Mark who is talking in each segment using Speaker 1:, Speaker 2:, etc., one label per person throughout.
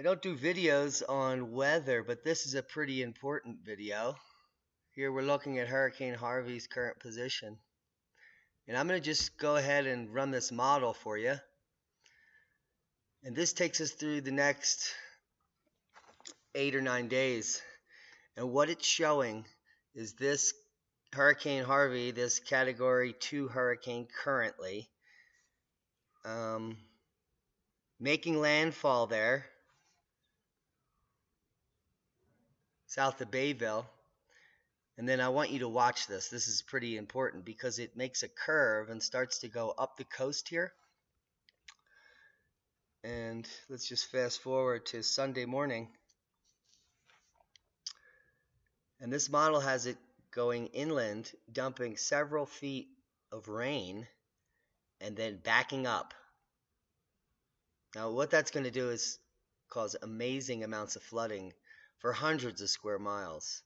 Speaker 1: I don't do videos on weather, but this is a pretty important video. Here we're looking at Hurricane Harvey's current position. And I'm going to just go ahead and run this model for you. And this takes us through the next 8 or 9 days. And what it's showing is this Hurricane Harvey, this Category 2 hurricane currently, making landfall there south of Bayville. And then I want you to watch this. This is pretty important because it makes a curve and starts to go up the coast here. And let's just fast forward to Sunday morning. And this model has it going inland, dumping several feet of rain, and then backing up. Now what that's going to do is cause amazing amounts of flooding for hundreds of square miles.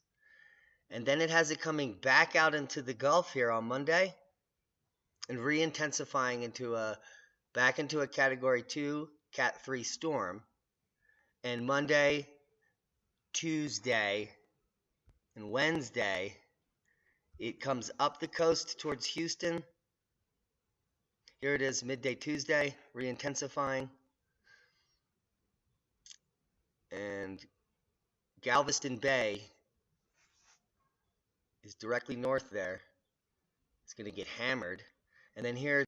Speaker 1: And then it has it coming back out into the Gulf here on Monday and re-intensifying back into a Category 2, Cat 3 storm. And Monday, Tuesday, and Wednesday, it comes up the coast towards Houston. Here it is midday Tuesday, re-intensifying. And Galveston Bay is directly north there. It's going to get hammered. And then here